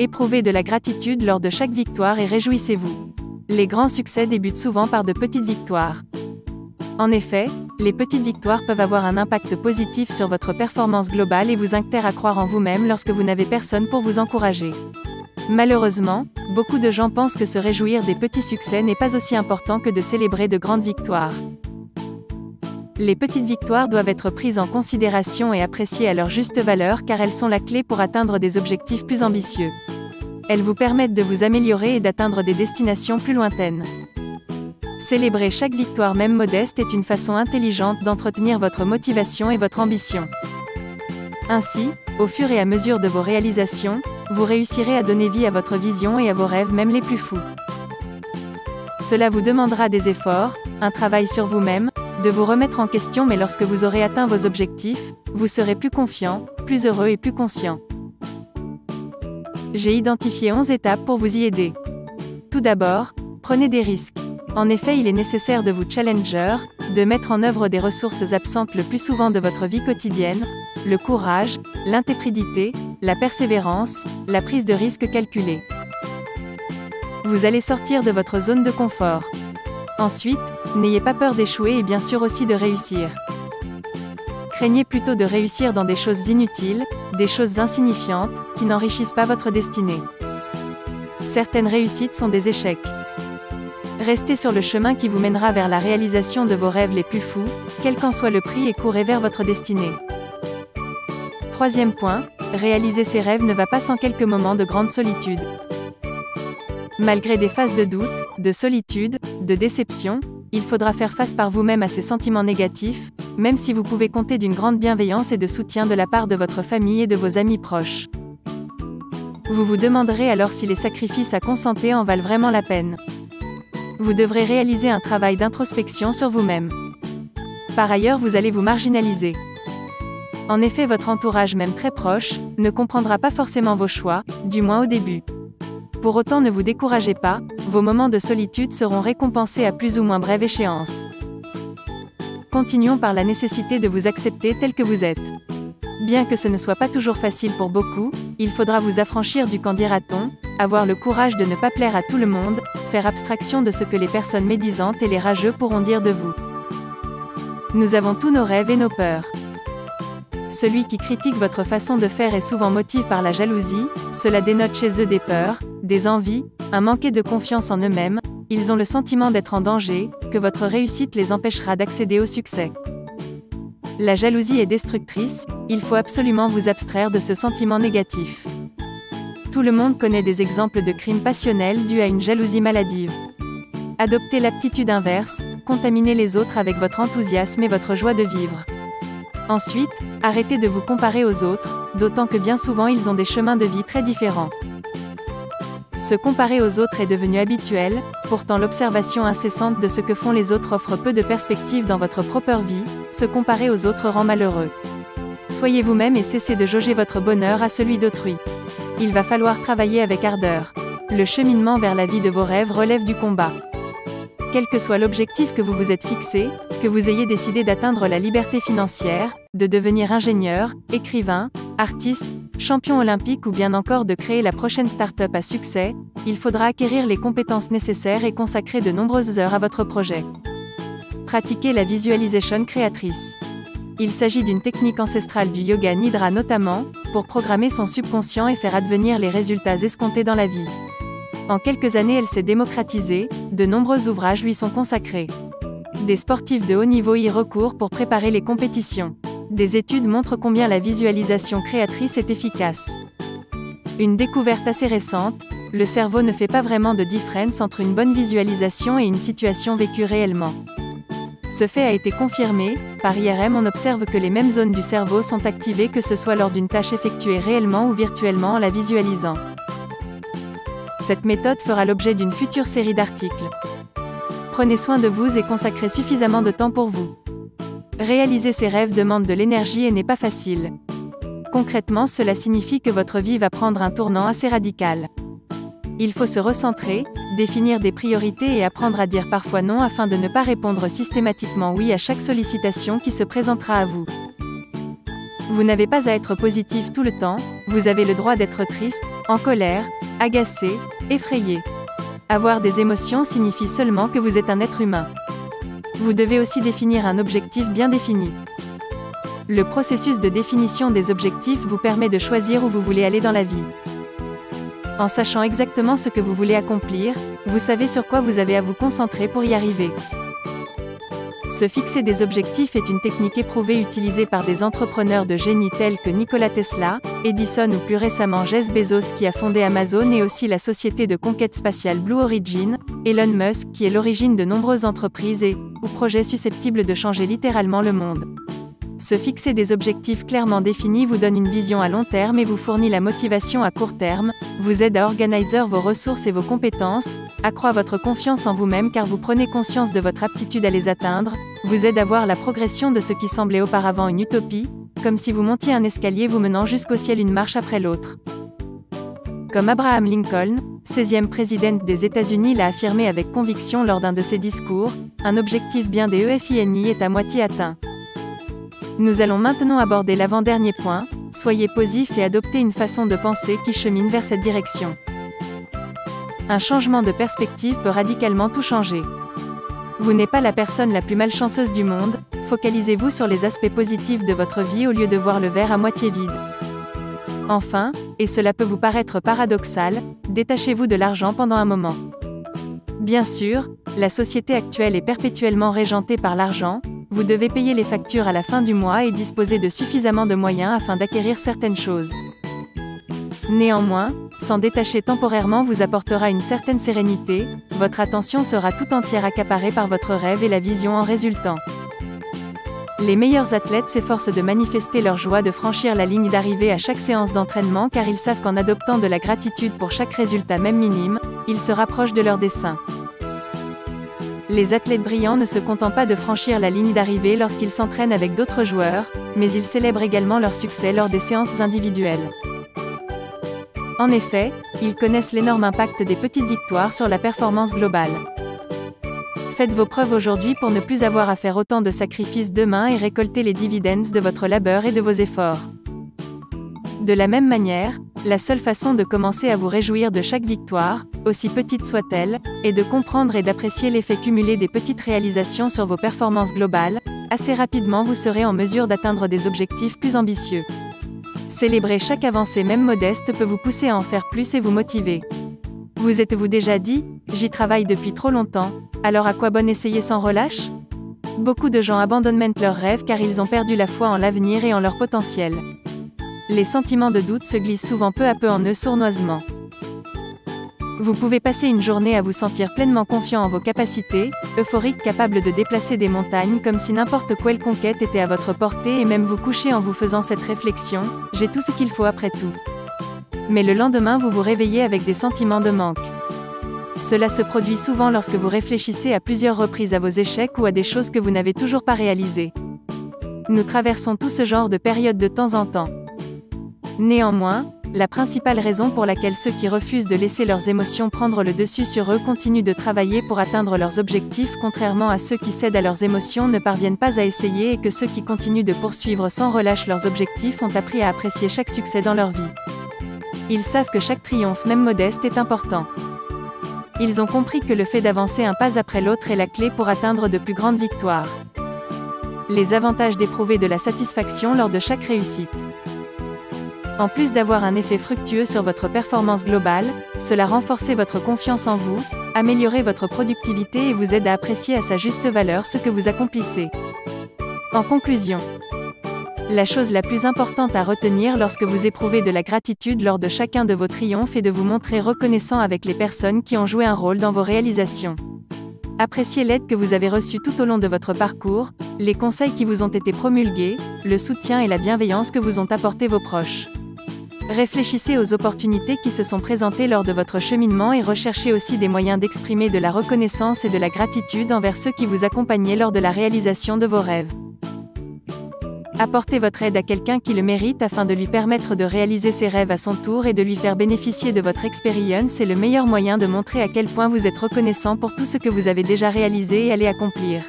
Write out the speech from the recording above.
Éprouvez de la gratitude lors de chaque victoire et réjouissez-vous. Les grands succès débutent souvent par de petites victoires. En effet, les petites victoires peuvent avoir un impact positif sur votre performance globale et vous inciter à croire en vous-même lorsque vous n'avez personne pour vous encourager. Malheureusement, beaucoup de gens pensent que se réjouir des petits succès n'est pas aussi important que de célébrer de grandes victoires. Les petites victoires doivent être prises en considération et appréciées à leur juste valeur car elles sont la clé pour atteindre des objectifs plus ambitieux. Elles vous permettent de vous améliorer et d'atteindre des destinations plus lointaines. Célébrer chaque victoire même modeste est une façon intelligente d'entretenir votre motivation et votre ambition. Ainsi, au fur et à mesure de vos réalisations, vous réussirez à donner vie à votre vision et à vos rêves même les plus fous. Cela vous demandera des efforts, un travail sur vous-même, de vous remettre en question mais lorsque vous aurez atteint vos objectifs, vous serez plus confiant, plus heureux et plus conscient. J'ai identifié 11 étapes pour vous y aider. Tout d'abord, prenez des risques. En effet, il est nécessaire de vous challenger, de mettre en œuvre des ressources absentes le plus souvent de votre vie quotidienne, le courage, l'intégrité, la persévérance, la prise de risque calculée. Vous allez sortir de votre zone de confort. Ensuite, n'ayez pas peur d'échouer et bien sûr aussi de réussir. Craignez plutôt de réussir dans des choses inutiles, des choses insignifiantes, qui n'enrichissent pas votre destinée. Certaines réussites sont des échecs. Restez sur le chemin qui vous mènera vers la réalisation de vos rêves les plus fous, quel qu'en soit le prix et courez vers votre destinée. Troisième point, réaliser ses rêves ne va pas sans quelques moments de grande solitude. Malgré des phases de doute, de solitude, de déception, il faudra faire face par vous-même à ces sentiments négatifs, même si vous pouvez compter d'une grande bienveillance et de soutien de la part de votre famille et de vos amis proches. Vous vous demanderez alors si les sacrifices à consentir en valent vraiment la peine. Vous devrez réaliser un travail d'introspection sur vous-même. Par ailleurs, vous allez vous marginaliser. En effet, votre entourage même très proche, ne comprendra pas forcément vos choix, du moins au début. Pour autant, ne vous découragez pas, vos moments de solitude seront récompensés à plus ou moins brève échéance. Continuons par la nécessité de vous accepter tel que vous êtes. Bien que ce ne soit pas toujours facile pour beaucoup, il faudra vous affranchir du qu'en dira-t-on, avoir le courage de ne pas plaire à tout le monde, faire abstraction de ce que les personnes médisantes et les rageux pourront dire de vous. Nous avons tous nos rêves et nos peurs. Celui qui critique votre façon de faire est souvent motivé par la jalousie, cela dénote chez eux des peurs, des envies, un manque de confiance en eux-mêmes, ils ont le sentiment d'être en danger, que votre réussite les empêchera d'accéder au succès. La jalousie est destructrice, il faut absolument vous abstraire de ce sentiment négatif. Tout le monde connaît des exemples de crimes passionnels dus à une jalousie maladive. Adoptez l'aptitude inverse, contaminez les autres avec votre enthousiasme et votre joie de vivre. Ensuite, arrêtez de vous comparer aux autres, d'autant que bien souvent ils ont des chemins de vie très différents. Se comparer aux autres est devenu habituel, pourtant l'observation incessante de ce que font les autres offre peu de perspectives dans votre propre vie, se comparer aux autres rend malheureux. Soyez vous-même et cessez de jauger votre bonheur à celui d'autrui. Il va falloir travailler avec ardeur. Le cheminement vers la vie de vos rêves relève du combat. Quel que soit l'objectif que vous vous êtes fixé, que vous ayez décidé d'atteindre la liberté financière, de devenir ingénieur, écrivain, artiste, champion olympique ou bien encore de créer la prochaine start-up à succès, il faudra acquérir les compétences nécessaires et consacrer de nombreuses heures à votre projet. Pratiquez la visualisation créatrice. Il s'agit d'une technique ancestrale du yoga nidra notamment, pour programmer son subconscient et faire advenir les résultats escomptés dans la vie. En quelques années elle s'est démocratisée, de nombreux ouvrages lui sont consacrés. Des sportifs de haut niveau y recourent pour préparer les compétitions. Des études montrent combien la visualisation créatrice est efficace. Une découverte assez récente, le cerveau ne fait pas vraiment de différence entre une bonne visualisation et une situation vécue réellement. Ce fait a été confirmé, par IRM on observe que les mêmes zones du cerveau sont activées que ce soit lors d'une tâche effectuée réellement ou virtuellement en la visualisant. Cette méthode fera l'objet d'une future série d'articles. Prenez soin de vous et consacrez suffisamment de temps pour vous. Réaliser ses rêves demande de l'énergie et n'est pas facile. Concrètement, cela signifie que votre vie va prendre un tournant assez radical. Il faut se recentrer, définir des priorités et apprendre à dire parfois non afin de ne pas répondre systématiquement oui à chaque sollicitation qui se présentera à vous. Vous n'avez pas à être positif tout le temps, vous avez le droit d'être triste, en colère, agacé, effrayé. Avoir des émotions signifie seulement que vous êtes un être humain. Vous devez aussi définir un objectif bien défini. Le processus de définition des objectifs vous permet de choisir où vous voulez aller dans la vie. En sachant exactement ce que vous voulez accomplir, vous savez sur quoi vous avez à vous concentrer pour y arriver. Se fixer des objectifs est une technique éprouvée utilisée par des entrepreneurs de génie tels que Nikola Tesla, Edison ou plus récemment Jeff Bezos qui a fondé Amazon et aussi la société de conquête spatiale Blue Origin, Elon Musk qui est l'origine de nombreuses entreprises ou projets susceptibles de changer littéralement le monde. Se fixer des objectifs clairement définis vous donne une vision à long terme et vous fournit la motivation à court terme, vous aide à organiser vos ressources et vos compétences, accroît votre confiance en vous-même car vous prenez conscience de votre aptitude à les atteindre, vous aide à voir la progression de ce qui semblait auparavant une utopie, comme si vous montiez un escalier vous menant jusqu'au ciel une marche après l'autre. Comme Abraham Lincoln, 16e président des États-Unis l'a affirmé avec conviction lors d'un de ses discours, un objectif bien des EFINI est à moitié atteint. Nous allons maintenant aborder l'avant-dernier point, soyez positif et adoptez une façon de penser qui chemine vers cette direction. Un changement de perspective peut radicalement tout changer. Vous n'êtes pas la personne la plus malchanceuse du monde, focalisez-vous sur les aspects positifs de votre vie au lieu de voir le verre à moitié vide. Enfin, et cela peut vous paraître paradoxal, détachez-vous de l'argent pendant un moment. Bien sûr, la société actuelle est perpétuellement régentée par l'argent, vous devez payer les factures à la fin du mois et disposer de suffisamment de moyens afin d'acquérir certaines choses. Néanmoins, s'en détacher temporairement vous apportera une certaine sérénité, votre attention sera tout entière accaparée par votre rêve et la vision en résultant. Les meilleurs athlètes s'efforcent de manifester leur joie de franchir la ligne d'arrivée à chaque séance d'entraînement car ils savent qu'en adoptant de la gratitude pour chaque résultat même minime, ils se rapprochent de leur dessein. Les athlètes brillants ne se contentent pas de franchir la ligne d'arrivée lorsqu'ils s'entraînent avec d'autres joueurs, mais ils célèbrent également leur succès lors des séances individuelles. En effet, ils connaissent l'énorme impact des petites victoires sur la performance globale. Faites vos preuves aujourd'hui pour ne plus avoir à faire autant de sacrifices demain et récolter les dividendes de votre labeur et de vos efforts. De la même manière, la seule façon de commencer à vous réjouir de chaque victoire, aussi petite soit-elle, est de comprendre et d'apprécier l'effet cumulé des petites réalisations sur vos performances globales. Assez rapidement vous serez en mesure d'atteindre des objectifs plus ambitieux. Célébrer chaque avancée même modeste peut vous pousser à en faire plus et vous motiver. Vous êtes-vous déjà dit « J'y travaille depuis trop longtemps, alors à quoi bon essayer sans relâche ?» Beaucoup de gens abandonnent maintenant leurs rêves car ils ont perdu la foi en l'avenir et en leur potentiel. Les sentiments de doute se glissent souvent peu à peu en eux sournoisement. Vous pouvez passer une journée à vous sentir pleinement confiant en vos capacités, euphorique capable de déplacer des montagnes comme si n'importe quelle conquête était à votre portée et même vous coucher en vous faisant cette réflexion, j'ai tout ce qu'il faut après tout. Mais le lendemain vous vous réveillez avec des sentiments de manque. Cela se produit souvent lorsque vous réfléchissez à plusieurs reprises à vos échecs ou à des choses que vous n'avez toujours pas réalisées. Nous traversons tout ce genre de périodes de temps en temps. Néanmoins, la principale raison pour laquelle ceux qui refusent de laisser leurs émotions prendre le dessus sur eux continuent de travailler pour atteindre leurs objectifs contrairement à ceux qui cèdent à leurs émotions ne parviennent pas à essayer et que ceux qui continuent de poursuivre sans relâche leurs objectifs ont appris à apprécier chaque succès dans leur vie. Ils savent que chaque triomphe même modeste est important. Ils ont compris que le fait d'avancer un pas après l'autre est la clé pour atteindre de plus grandes victoires. Les avantages d'éprouver de la satisfaction lors de chaque réussite. En plus d'avoir un effet fructueux sur votre performance globale, cela renforce votre confiance en vous, améliore votre productivité et vous aide à apprécier à sa juste valeur ce que vous accomplissez. En conclusion, la chose la plus importante à retenir lorsque vous éprouvez de la gratitude lors de chacun de vos triomphes est de vous montrer reconnaissant avec les personnes qui ont joué un rôle dans vos réalisations. Appréciez l'aide que vous avez reçue tout au long de votre parcours, les conseils qui vous ont été promulgués, le soutien et la bienveillance que vous ont apporté vos proches. Réfléchissez aux opportunités qui se sont présentées lors de votre cheminement et recherchez aussi des moyens d'exprimer de la reconnaissance et de la gratitude envers ceux qui vous accompagnaient lors de la réalisation de vos rêves. Apportez votre aide à quelqu'un qui le mérite afin de lui permettre de réaliser ses rêves à son tour et de lui faire bénéficier de votre expérience. C'est le meilleur moyen de montrer à quel point vous êtes reconnaissant pour tout ce que vous avez déjà réalisé et allez accomplir.